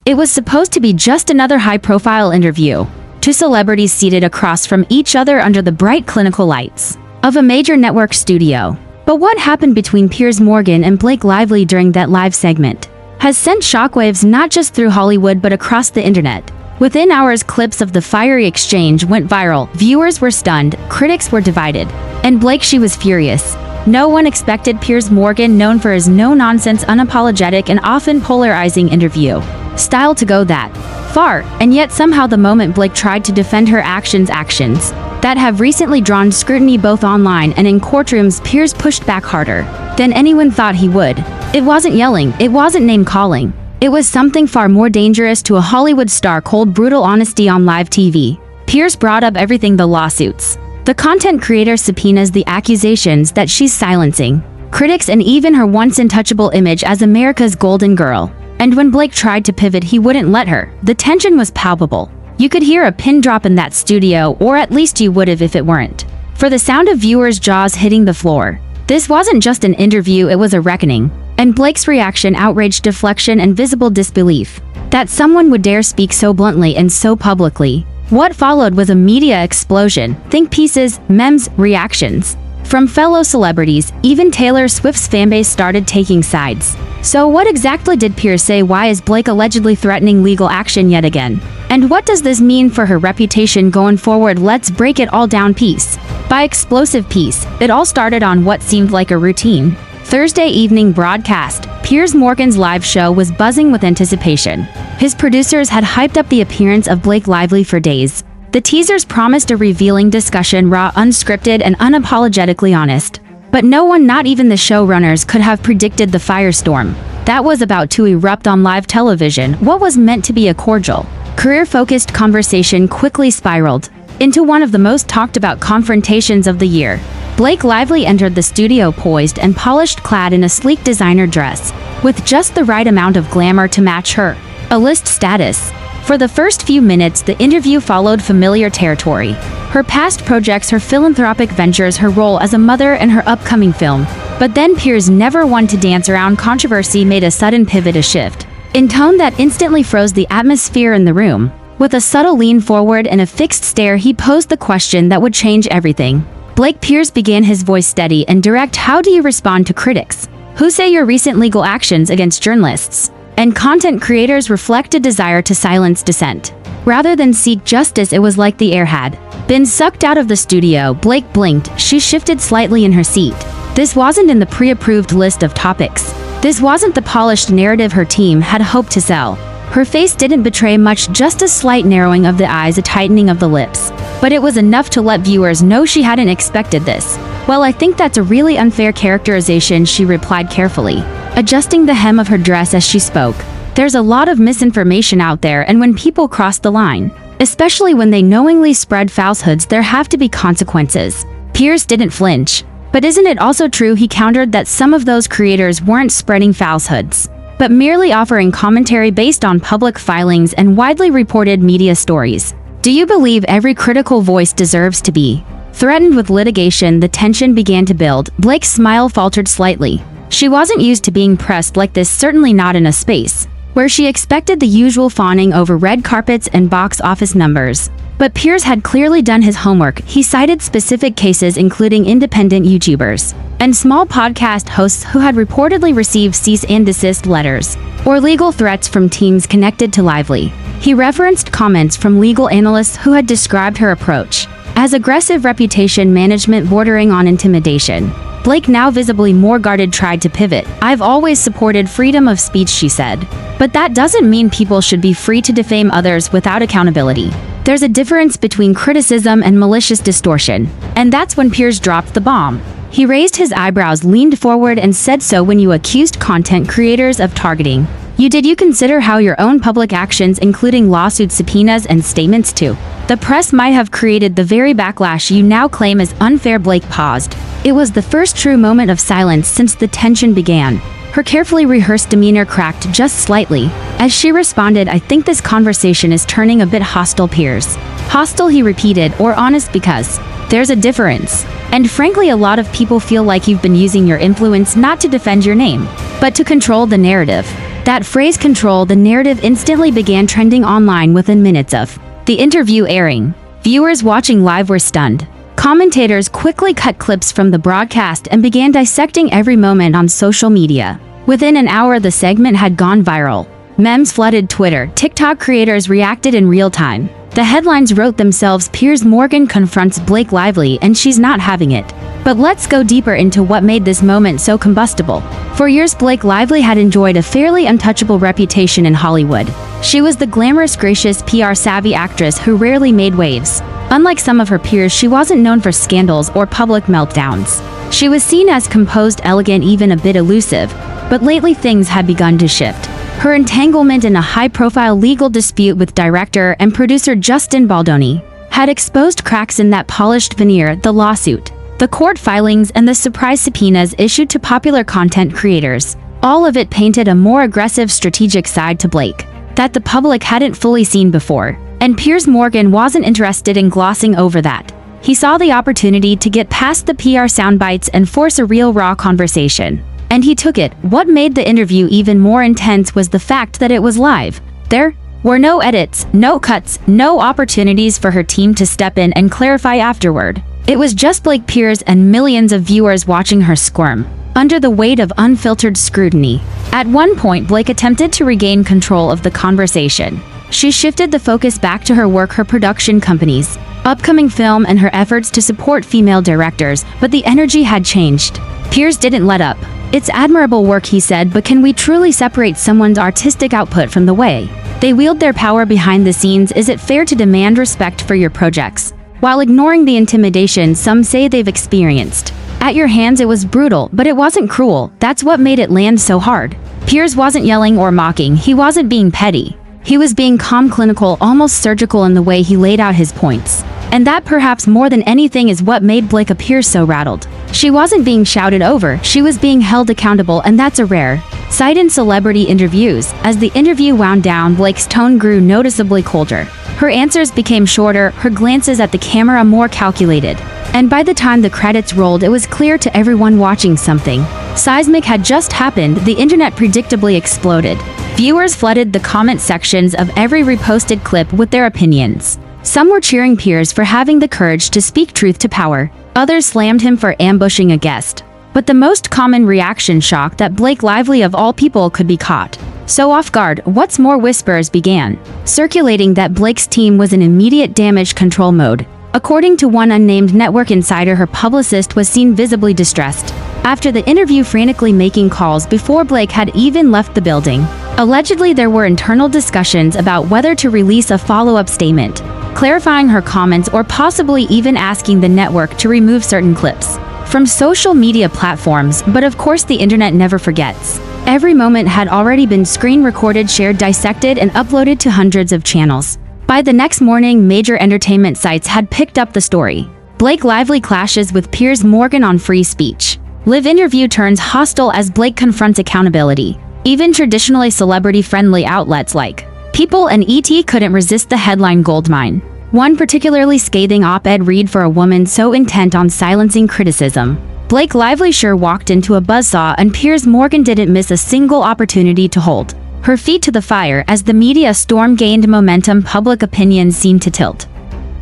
It was supposed to be just another high-profile interview. Two celebrities seated across from each other under the bright clinical lights of a major network studio. But what happened between Piers Morgan and Blake Lively during that live segment has sent shockwaves not just through Hollywood but across the internet. Within hours, clips of the fiery exchange went viral. Viewers were stunned, critics were divided, and Blake, she was furious. No one expected Piers Morgan, known for his no-nonsense, unapologetic, and often polarizing interview style, to go that far, and yet somehow the moment Blake tried to defend her actions that have recently drawn scrutiny both online and in courtrooms, Piers pushed back harder than anyone thought he would. It wasn't yelling, it wasn't name-calling. It was something far more dangerous to a Hollywood star: cold, brutal honesty on live TV. Piers brought up everything: the lawsuits, the content creator subpoenas, the accusations that she's silencing critics, and even her once untouchable image as America's golden girl. And when Blake tried to pivot, he wouldn't let her. The tension was palpable. You could hear a pin drop in that studio, or at least you would have if it weren't for the sound of viewers' jaws hitting the floor. This wasn't just an interview, it was a reckoning. And Blake's reaction: outrage, deflection, and visible disbelief that someone would dare speak so bluntly and so publicly. What followed was a media explosion. Think pieces, memes, reactions from fellow celebrities. Even Taylor Swift's fanbase started taking sides. So what exactly did Piers say? Why is Blake allegedly threatening legal action yet again? And what does this mean for her reputation going forward? Let's break it all down piece by explosive piece. It all started on what seemed like a routine Thursday evening broadcast. Piers Morgan's live show was buzzing with anticipation. His producers had hyped up the appearance of Blake Lively for days. The teasers promised a revealing discussion, raw, unscripted, and unapologetically honest. But no one, not even the showrunners, could have predicted the firestorm that was about to erupt on live television. What was meant to be a cordial, career-focused conversation quickly spiraled into one of the most talked-about confrontations of the year. Blake Lively entered the studio poised and polished, clad in a sleek designer dress with just the right amount of glamour to match her A-list status. For the first few minutes, the interview followed familiar territory: her past projects, her philanthropic ventures, her role as a mother, and her upcoming film. But then Piers, never one to dance around controversy, made a sudden pivot, a shift in tone that instantly froze the atmosphere in the room. With a subtle lean forward and a fixed stare, he posed the question that would change everything. Blake, Piers began, his voice steady and direct: how do you respond to critics who say your recent legal actions against journalists and content creators reflect a desire to silence dissent rather than seek justice? It was like the air had been sucked out of the studio. Blake blinked. She shifted slightly in her seat. This wasn't in the pre-approved list of topics. This wasn't the polished narrative her team had hoped to sell. Her face didn't betray much, just a slight narrowing of the eyes, a tightening of the lips. But it was enough to let viewers know she hadn't expected this. Well, I think that's a really unfair characterization, she replied carefully, adjusting the hem of her dress as she spoke. There's a lot of misinformation out there, and when people cross the line, especially when they knowingly spread falsehoods, there have to be consequences. Piers didn't flinch. But isn't it also true, he countered, that some of those creators weren't spreading falsehoods, but merely offering commentary based on public filings and widely reported media stories? Do you believe every critical voice deserves to be threatened with litigation? The tension began to build. Blake's smile faltered slightly. She wasn't used to being pressed like this, certainly not in a space where she expected the usual fawning over red carpets and box office numbers. But Piers had clearly done his homework. He cited specific cases, including independent YouTubers and small podcast hosts who had reportedly received cease and desist letters or legal threats from teams connected to Lively. He referenced comments from legal analysts who had described her approach as aggressive, reputation management bordering on intimidation. Blake, now visibly more guarded, tried to pivot. I've always supported freedom of speech, she said. But that doesn't mean people should be free to defame others without accountability. There's a difference between criticism and malicious distortion. And that's when Piers dropped the bomb. He raised his eyebrows, leaned forward, and said, so when you accused content creators of targeting, did you consider how your own public actions, including lawsuits, subpoenas, and statements to the press, might have created the very backlash you now claim is unfair? Blake paused. It was the first true moment of silence since the tension began. Her carefully rehearsed demeanor cracked just slightly as she responded, I think this conversation is turning a bit hostile. Piers. Hostile, he repeated, or honest? Because there's a difference. And frankly, a lot of people feel like you've been using your influence not to defend your name, but to control the narrative. That phrase controlled the narrative instantly began trending online within minutes of the interview airing. Viewers watching live were stunned. Commentators quickly cut clips from the broadcast and began dissecting every moment on social media. Within an hour, the segment had gone viral. Memes flooded Twitter. TikTok creators reacted in real time. The headlines wrote themselves: Piers Morgan confronts Blake Lively and she's not having it. But let's go deeper into what made this moment so combustible. For years, Blake Lively had enjoyed a fairly untouchable reputation in Hollywood. She was the glamorous, gracious, PR-savvy actress who rarely made waves. Unlike some of her peers, she wasn't known for scandals or public meltdowns. She was seen as composed, elegant, even a bit elusive. But lately things had begun to shift. Her entanglement in a high-profile legal dispute with director and producer Justin Baldoni had exposed cracks in that polished veneer. The lawsuit, the court filings, and the surprise subpoenas issued to popular content creators. All of it painted a more aggressive, strategic side to Blake that the public hadn't fully seen before. And Piers Morgan wasn't interested in glossing over that. He saw the opportunity to get past the PR soundbites and force a real, raw conversation. And he took it. What made the interview even more intense was the fact that it was live. There were no edits, no cuts, no opportunities for her team to step in and clarify afterward. It was just Blake Piers and millions of viewers watching her squirm under the weight of unfiltered scrutiny. At one point, Blake attempted to regain control of the conversation. She shifted the focus back to her work, her production companies, upcoming film, and her efforts to support female directors, but the energy had changed. Piers didn't let up. It's admirable work, he said, but can we truly separate someone's artistic output from the way they wield their power behind the scenes? Is it fair to demand respect for your projects while ignoring the intimidation some say they've experienced at your hands? It was brutal, but it wasn't cruel. That's what made it land so hard. Piers wasn't yelling or mocking. He wasn't being petty. He was being calm, clinical, almost surgical in the way he laid out his points. And that, perhaps more than anything, is what made Blake appear so rattled. She wasn't being shouted over, she was being held accountable, and that's a rare sight in celebrity interviews. As the interview wound down, Blake's tone grew noticeably colder. Her answers became shorter, her glances at the camera more calculated. And by the time the credits rolled, it was clear to everyone watching something seismic had just happened. The internet predictably exploded. Viewers flooded the comment sections of every reposted clip with their opinions. Some were cheering Piers for having the courage to speak truth to power. Others slammed him for ambushing a guest. But the most common reaction, shocked that Blake Lively of all people could be caught so off guard. What's more, whispers began circulating that Blake's team was in immediate damage control mode. According to one unnamed network insider, her publicist was seen visibly distressed after the interview, frantically making calls before Blake had even left the building. Allegedly, there were internal discussions about whether to release a follow-up statement, clarifying her comments, or possibly even asking the network to remove certain clips from social media platforms. But of course, the internet never forgets. Every moment had already been screen recorded, shared, dissected, and uploaded to hundreds of channels. By the next morning, major entertainment sites had picked up the story. Blake Lively clashes with Piers Morgan on free speech. Live interview turns hostile as Blake confronts accountability. Even traditionally celebrity-friendly outlets like People and ET couldn't resist the headline goldmine. One particularly scathing op-ed read for a woman so intent on silencing criticism. Blake Lively sure walked into a buzzsaw, and Piers Morgan didn't miss a single opportunity to hold her feet to the fire. As the media storm gained momentum, public opinion seemed to tilt.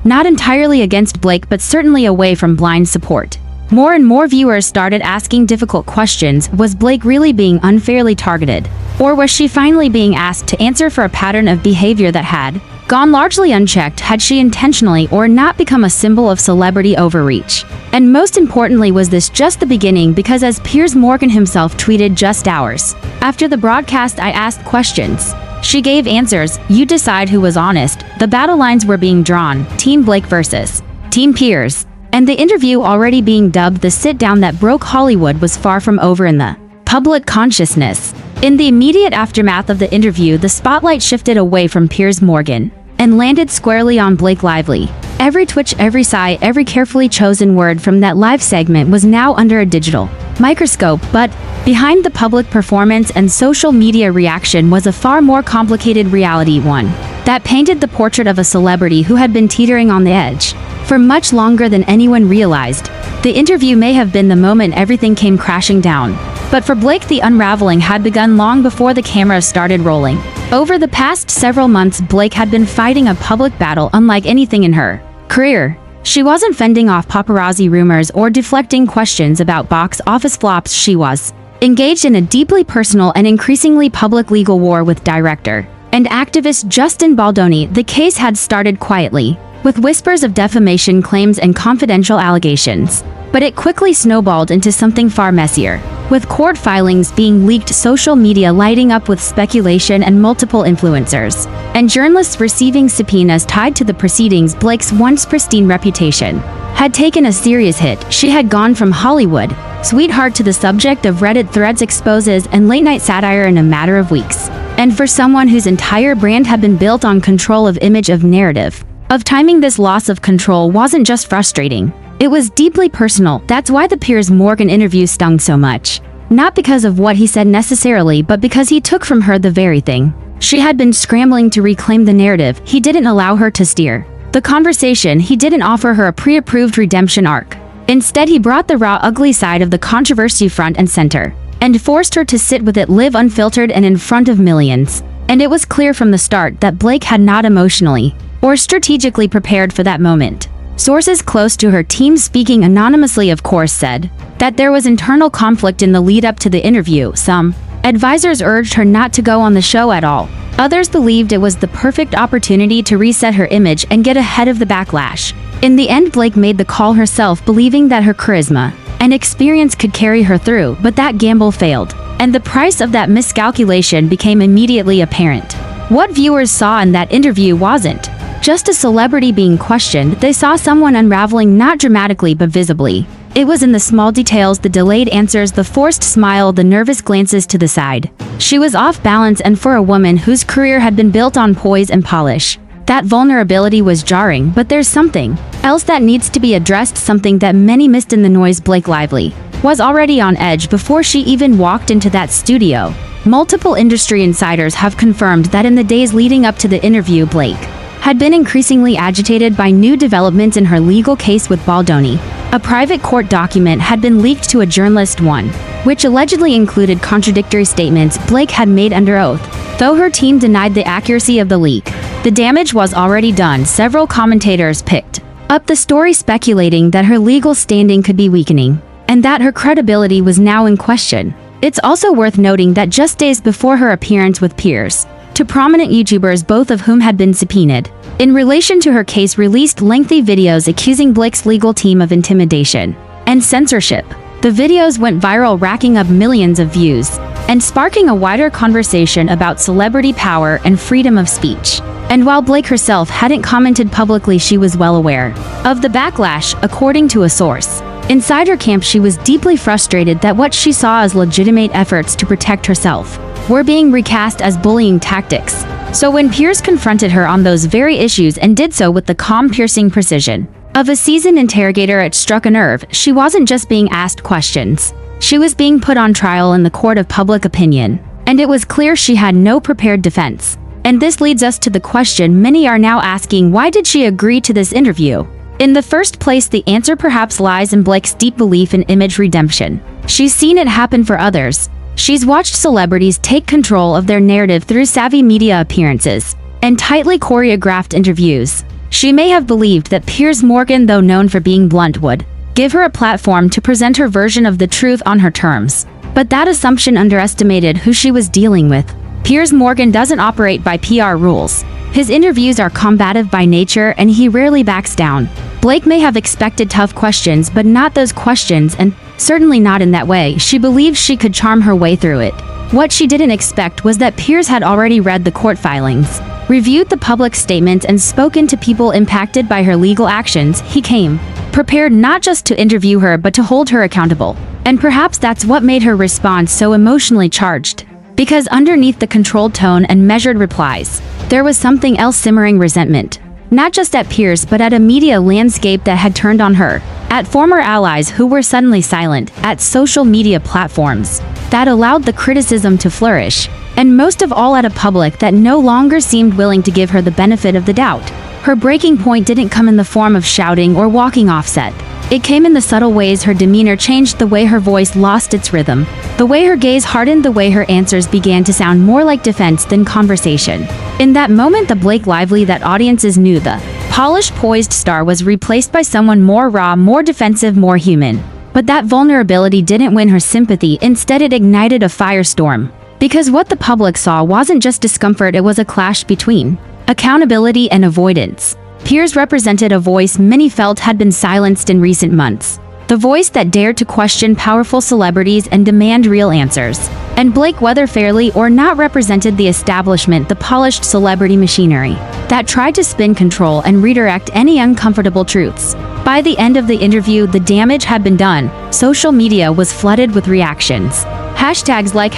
Not entirely against Blake, but certainly away from blind support. More and more viewers started asking difficult questions. Was Blake really being unfairly targeted? Or was she finally being asked to answer for a pattern of behavior that had gone largely unchecked? Had she intentionally or not become a symbol of celebrity overreach? And most importantly, was this just the beginning? Because as Piers Morgan himself tweeted just hours after the broadcast, "I asked questions. She gave answers. You decide who was honest." The battle lines were being drawn. Team Blake versus Team Piers. And the interview, already being dubbed the sit-down that broke Hollywood, was far from over in the public consciousness. In the immediate aftermath of the interview, the spotlight shifted away from Piers Morgan and landed squarely on Blake Lively. Every twitch, every sigh, every carefully chosen word from that live segment was now under a digital microscope. But behind the public performance and social media reaction was a far more complicated reality, one that painted the portrait of a celebrity who had been teetering on the edge for much longer than anyone realized. The interview may have been the moment everything came crashing down, But for Blake, the unraveling had begun long before the camera started rolling. Over the past several months, Blake had been fighting a public battle unlike anything in her career. She wasn't fending off paparazzi rumors or deflecting questions about box office flops. She was engaged in a deeply personal and increasingly public legal war with director and activist Justin Baldoni. The case had started quietly, with whispers of defamation claims and confidential allegations. But it quickly snowballed into something far messier, with court filings being leaked, social media lighting up with speculation, and multiple influencers and journalists receiving subpoenas tied to the proceedings. Blake's once pristine reputation had taken a serious hit. She had gone from Hollywood sweetheart to the subject of Reddit threads, exposes, and late-night satire in a matter of weeks. And for someone whose entire brand had been built on control of image, of narrative, of timing, this loss of control wasn't just frustrating. It was deeply personal. That's why the Piers Morgan interview stung so much. Not because of what he said necessarily, but because he took from her the very thing she had been scrambling to reclaim: the narrative. He didn't allow her to steer the conversation. He didn't offer her a pre-approved redemption arc. Instead, he brought the raw, ugly side of the controversy front and center, and forced her to sit with it, live unfiltered and in front of millions. And it was clear from the start that Blake had not emotionally or strategically prepared for that moment. Sources close to her team, speaking anonymously of course, said that there was internal conflict in the lead-up to the interview. Some advisors urged her not to go on the show at all. Others believed it was the perfect opportunity to reset her image and get ahead of the backlash. In the end, Blake made the call herself, believing that her charisma and experience could carry her through, but that gamble failed, and the price of that miscalculation became immediately apparent. What viewers saw in that interview wasn't just a celebrity being questioned. They saw someone unraveling, not dramatically but visibly. It was in the small details: the delayed answers, the forced smile, the nervous glances to the side. She was off balance, and for a woman whose career had been built on poise and polish, that vulnerability was jarring. But there's something else that needs to be addressed, something that many missed in the noise. Blake Lively was already on edge before she even walked into that studio. Multiple industry insiders have confirmed that in the days leading up to the interview, Blake had been increasingly agitated by new developments in her legal case with Baldoni. A private court document had been leaked to a journalist, one which allegedly included contradictory statements Blake had made under oath. Though her team denied the accuracy of the leak, the damage was already done. Several commentators picked up the story, speculating that her legal standing could be weakening and that her credibility was now in question. It's also worth noting that just days before her appearance with Piers, two prominent YouTubers, both of whom had been subpoenaed in relation to her case, released lengthy videos accusing Blake's legal team of intimidation and censorship. The videos went viral, racking up millions of views and sparking a wider conversation about celebrity power and freedom of speech. And while Blake herself hadn't commented publicly, she was well aware of the backlash. According to a source inside her camp, she was deeply frustrated that what she saw as legitimate efforts to protect herself were being recast as bullying tactics. So when Piers confronted her on those very issues, and did so with the calm, piercing precision of a seasoned interrogator, it struck a nerve. She wasn't just being asked questions. She was being put on trial in the court of public opinion. And it was clear she had no prepared defense. And this leads us to the question many are now asking: why did she agree to this interview? In the first place, the answer perhaps lies in Blake's deep belief in image redemption. She's seen it happen for others. She's watched celebrities take control of their narrative through savvy media appearances and tightly choreographed interviews. She may have believed that Piers Morgan, though known for being blunt, would give her a platform to present her version of the truth on her terms. But that assumption underestimated who she was dealing with. Piers Morgan doesn't operate by PR rules. His interviews are combative by nature, and he rarely backs down. Blake may have expected tough questions, but not those questions, and certainly not in that way. She believed she could charm her way through it. What she didn't expect was that Piers had already read the court filings, reviewed the public statements, and spoken to people impacted by her legal actions. He came prepared not just to interview her, but to hold her accountable. And perhaps that's what made her response so emotionally charged. Because underneath the controlled tone and measured replies, there was something else simmering: resentment. Not just at Piers, but at a media landscape that had turned on her, at former allies who were suddenly silent, at social media platforms that allowed the criticism to flourish, and most of all at a public that no longer seemed willing to give her the benefit of the doubt. Her breaking point didn't come in the form of shouting or walking off set. It came in the subtle ways her demeanor changed, the way her voice lost its rhythm, the way her gaze hardened, the way her answers began to sound more like defense than conversation. In that moment, the Blake Lively that audiences knew, the polished, poised star, was replaced by someone more raw, more defensive, more human. But that vulnerability didn't win her sympathy. Instead, it ignited a firestorm. Because what the public saw wasn't just discomfort, it was a clash between accountability and avoidance. Piers represented a voice many felt had been silenced in recent months. The voice that dared to question powerful celebrities and demand real answers. And Blake, whether fairly or not, represented the establishment, the polished celebrity machinery that tried to spin, control, and redirect any uncomfortable truths. By the end of the interview, the damage had been done. Social media was flooded with reactions. Hashtags like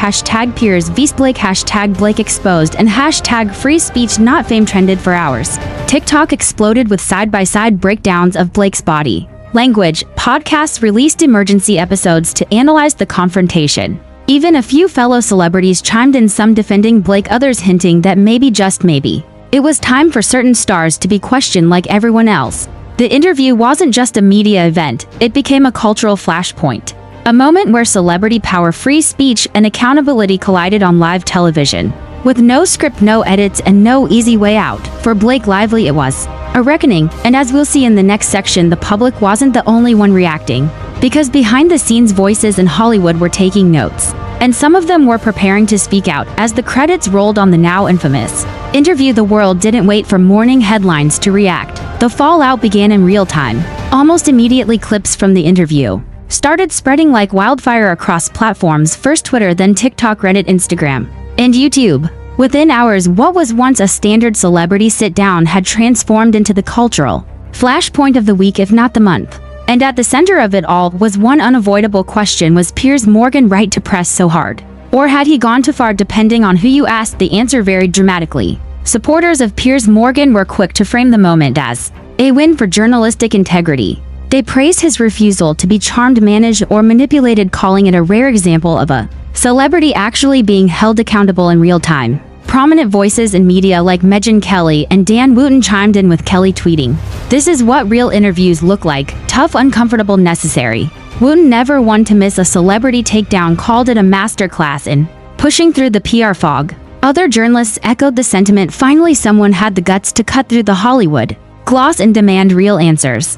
#Piers vs Blake, #Blake exposed, and #free speech not fame trended for hours. TikTok exploded with side-by-side breakdowns of Blake's body language. Podcasts released emergency episodes to analyze the confrontation. Even a few fellow celebrities chimed in, some defending Blake, others hinting that maybe, just maybe, it was time for certain stars to be questioned like everyone else. The interview wasn't just a media event, it became a cultural flashpoint. A moment where celebrity power, free speech, and accountability collided on live television. With no script, no edits, and no easy way out, for Blake Lively it was a reckoning, and as we'll see in the next section, the public wasn't the only one reacting. Because behind the scenes, voices in Hollywood were taking notes. And some of them were preparing to speak out. As the credits rolled on the now infamous interview, the world didn't wait for morning headlines to react. The fallout began in real time. Almost immediately, clips from the interview started spreading like wildfire across platforms, first Twitter, then TikTok, Reddit, Instagram, and YouTube. Within hours, what was once a standard celebrity sit-down had transformed into the cultural flashpoint of the week, if not the month. And at the center of it all was one unavoidable question: was Piers Morgan right to press so hard? Or had he gone too far? Depending on who you asked, the answer varied dramatically. Supporters of Piers Morgan were quick to frame the moment as a win for journalistic integrity. They praised his refusal to be charmed, managed, or manipulated, calling it a rare example of a celebrity actually being held accountable in real time. Prominent voices in media like Megyn Kelly and Dan Wootton chimed in, with Kelly tweeting, "This is what real interviews look like: tough, uncomfortable, necessary." Wootton, never one to miss a celebrity takedown, called it a masterclass in pushing through the PR fog. Other journalists echoed the sentiment. Finally, someone had the guts to cut through the Hollywood gloss and demand real answers.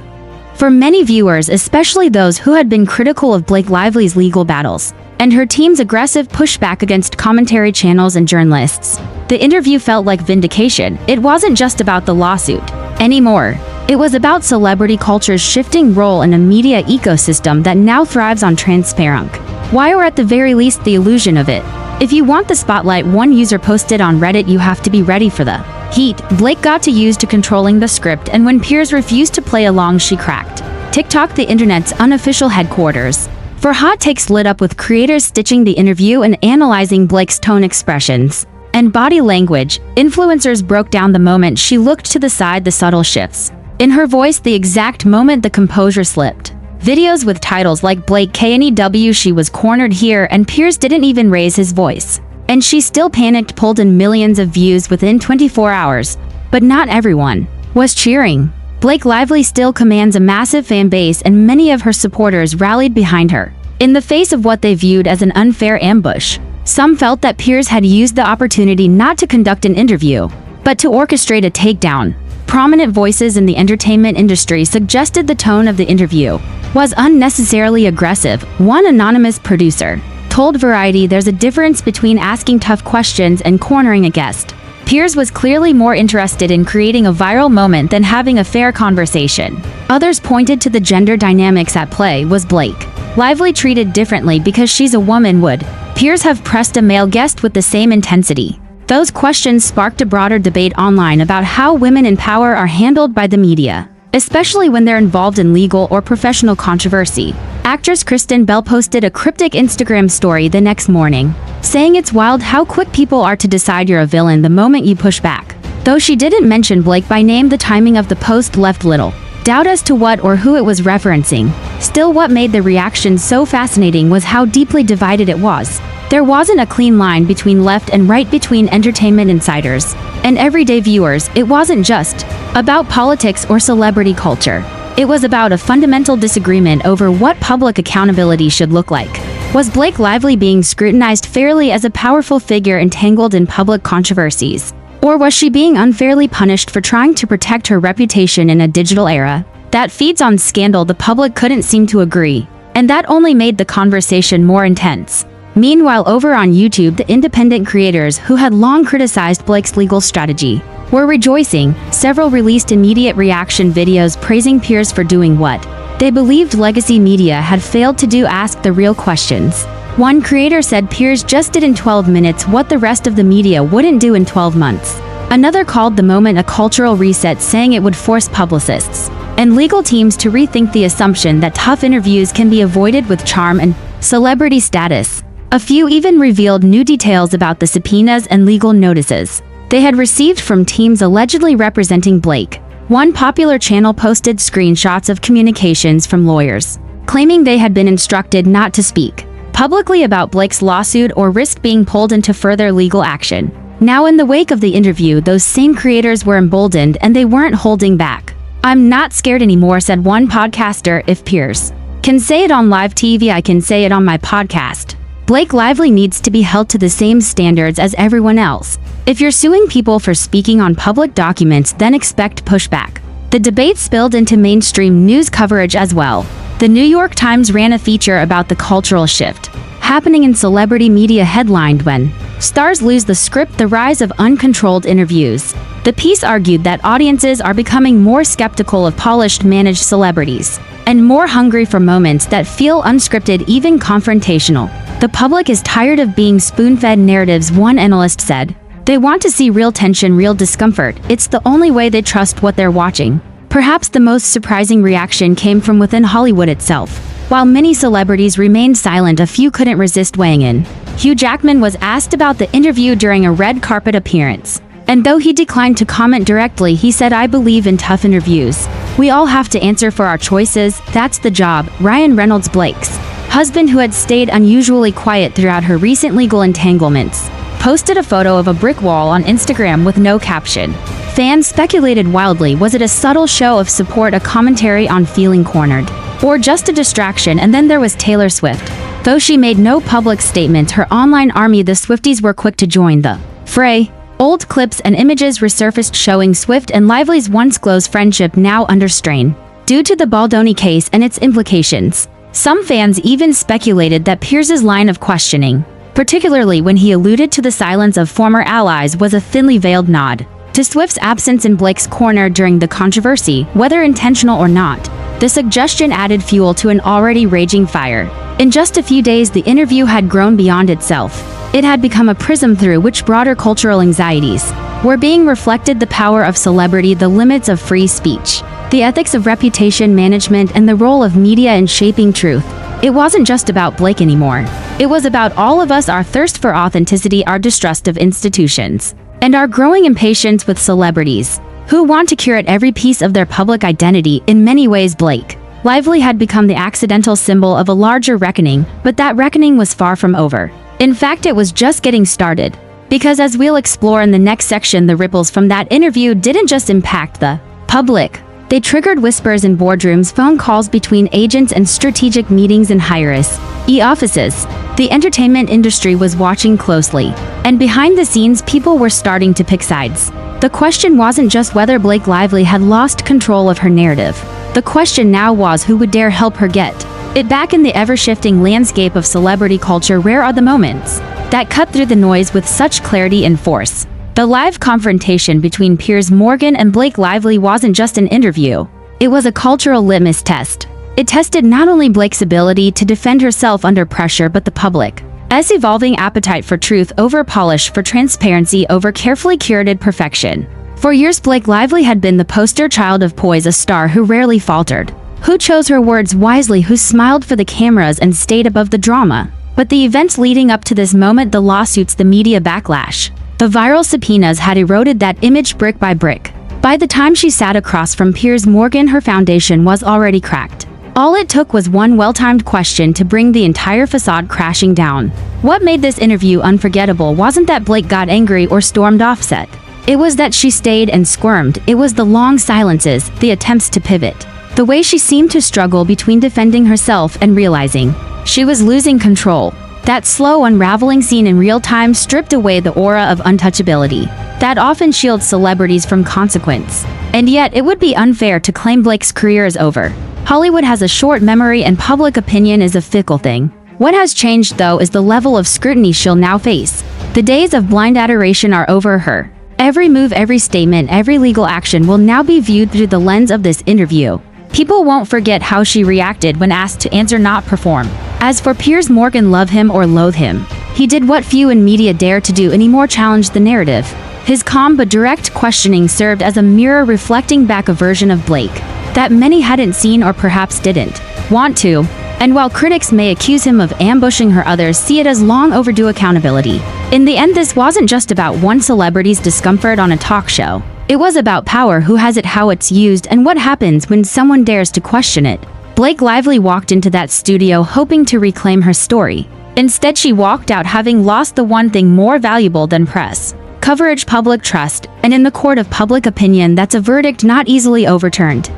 For many viewers, especially those who had been critical of Blake Lively's legal battles and her team's aggressive pushback against commentary channels and journalists, the interview felt like vindication. It wasn't just about the lawsuit anymore. It was about celebrity culture's shifting role in a media ecosystem that now thrives on transparent, why, or at the very least, the illusion of it. If you want the spotlight, one user posted on Reddit, you have to be ready for the heat Blake got to use to controlling the script, and when Piers refused to play along, she cracked. TikTok, the internet's unofficial headquarters for hot takes, lit up with creators stitching the interview and analyzing Blake's tone, expressions, and body language. Influencers broke down the moment she looked to the side, the subtle shifts in her voice, the exact moment the composure slipped. Videos with titles like "Blake KNEW, she was cornered here," and "Piers didn't even raise his voice, and she still panicked" pulled in millions of views within 24 hours. But not everyone was cheering. Blake Lively still commands a massive fan base, and many of her supporters rallied behind her in the face of what they viewed as an unfair ambush. Some felt that Piers had used the opportunity not to conduct an interview, but to orchestrate a takedown. Prominent voices in the entertainment industry suggested the tone of the interview was unnecessarily aggressive. One anonymous producer told Variety, "There's a difference between asking tough questions and cornering a guest." Piers was clearly more interested in creating a viral moment than having a fair conversation. Others pointed to the gender dynamics at play. Was Blake Lively treated differently because she's a woman? Would Piers have pressed a male guest with the same intensity? Those questions sparked a broader debate online about how women in power are handled by the media, especially when they're involved in legal or professional controversy. Actress Kristen Bell posted a cryptic Instagram story the next morning, saying it's wild how quick people are to decide you're a villain the moment you push back. Though she didn't mention Blake by name, the timing of the post left little doubt as to what or who it was referencing. Still, what made the reaction so fascinating was how deeply divided it was. There wasn't a clean line between left and right, between entertainment insiders and everyday viewers. It wasn't just about politics or celebrity culture. It was about a fundamental disagreement over what public accountability should look like. Was Blake Lively being scrutinized fairly as a powerful figure entangled in public controversies? Or was she being unfairly punished for trying to protect her reputation in a digital era that feeds on scandal? The public couldn't seem to agree, and that only made the conversation more intense. Meanwhile, over on YouTube, the independent creators who had long criticized Blake's legal strategy were rejoicing. Several released immediate reaction videos praising Piers for doing what they believed legacy media had failed to do: ask the real questions. One creator said Piers just did in 12 minutes what the rest of the media wouldn't do in 12 months. Another called the moment a cultural reset, saying it would force publicists and legal teams to rethink the assumption that tough interviews can be avoided with charm and celebrity status. A few even revealed new details about the subpoenas and legal notices they had received from teams allegedly representing Blake. One popular channel posted screenshots of communications from lawyers, claiming they had been instructed not to speak publicly about Blake's lawsuit or risk being pulled into further legal action. Now, in the wake of the interview, those same creators were emboldened and they weren't holding back. "I'm not scared anymore," said one podcaster. "If Piers can say it on live TV, I can say it on my podcast." Blake Lively needs to be held to the same standards as everyone else. If you're suing people for speaking on public documents, then expect pushback. The debate spilled into mainstream news coverage as well. The New York Times ran a feature about the cultural shift happening in celebrity media, headlined "When Stars Lose the Script: The Rise of Uncontrolled Interviews." The piece argued that audiences are becoming more skeptical of polished, managed celebrities and more hungry for moments that feel unscripted, even confrontational. The public is tired of being spoon-fed narratives, one analyst said. They want to see real tension, real discomfort. It's the only way they trust what they're watching. Perhaps the most surprising reaction came from within Hollywood itself. While many celebrities remained silent, a few couldn't resist weighing in. Hugh Jackman was asked about the interview during a red carpet appearance, and though he declined to comment directly, he said, "I believe in tough interviews. We all have to answer for our choices. That's the job." Ryan Reynolds, Blake's husband, who had stayed unusually quiet throughout her recent legal entanglements, posted a photo of a brick wall on Instagram with no caption. Fans speculated wildly. Was it a subtle show of support, a commentary on feeling cornered, or just a distraction? And then there was Taylor Swift. Though she made no public statement, her online army, the Swifties, were quick to join the fray. Old clips and images resurfaced showing Swift and Lively's once close friendship now under strain due to the Baldoni case and its implications. Some fans even speculated that Piers's line of questioning, particularly when he alluded to the silence of former allies, was a thinly veiled nod to Swift's absence in Blake's corner during the controversy, whether intentional or not. The suggestion added fuel to an already raging fire. In just a few days, the interview had grown beyond itself. It had become a prism through which broader cultural anxieties were being reflected: the power of celebrity, the limits of free speech, the ethics of reputation management, and the role of media in shaping truth. It wasn't just about Blake anymore. It was about all of us, our thirst for authenticity, our distrust of institutions, and our growing impatience with celebrities who want to curate every piece of their public identity. In many ways, Blake Lively had become the accidental symbol of a larger reckoning, but that reckoning was far from over. In fact, it was just getting started. Because as we'll explore in the next section, the ripples from that interview didn't just impact the public. They triggered whispers in boardrooms, phone calls between agents, and strategic meetings in high-risk offices. The entertainment industry was watching closely, and behind the scenes, people were starting to pick sides. The question wasn't just whether Blake Lively had lost control of her narrative. The question now was, who would dare help her get it back in the ever-shifting landscape of celebrity culture? Rare are the moments that cut through the noise with such clarity and force. The live confrontation between Piers Morgan and Blake Lively wasn't just an interview. It was a cultural litmus test. It tested not only Blake's ability to defend herself under pressure, but the public's evolving appetite for truth over polish, for transparency over carefully curated perfection. For years, Blake Lively had been the poster child of poise, a star who rarely faltered, who chose her words wisely, who smiled for the cameras and stayed above the drama. But the events leading up to this moment, the lawsuits, the media backlash, the viral subpoenas, had eroded that image brick by brick. By the time she sat across from Piers Morgan, her foundation was already cracked. All it took was one well-timed question to bring the entire facade crashing down. What made this interview unforgettable wasn't that Blake got angry or stormed off set. It was that she stayed and squirmed. It was the long silences, the attempts to pivot, The way she seemed to struggle between defending herself and realizing she was losing control. That slow unraveling scene in real time stripped away the aura of untouchability that often shields celebrities from consequence. And yet, it would be unfair to claim Blake's career is over. Hollywood has a short memory and public opinion is a fickle thing. What has changed, though, is the level of scrutiny she'll now face. The days of blind adoration are over her. Every move, every statement, every legal action will now be viewed through the lens of this interview. People won't forget how she reacted when asked to answer, not perform. As for Piers Morgan, love him or loathe him, he did what few in media dare to do anymore: challenge the narrative. His calm but direct questioning served as a mirror reflecting back a version of Blake that many hadn't seen or perhaps didn't want to. And while critics may accuse him of ambushing her, others see it as long overdue accountability. In the end, this wasn't just about one celebrity's discomfort on a talk show. It was about power, who has it, how it's used, and what happens when someone dares to question it. Blake Lively walked into that studio hoping to reclaim her story. Instead, she walked out having lost the one thing more valuable than press coverage, public trust, and in the court of public opinion, that's a verdict not easily overturned.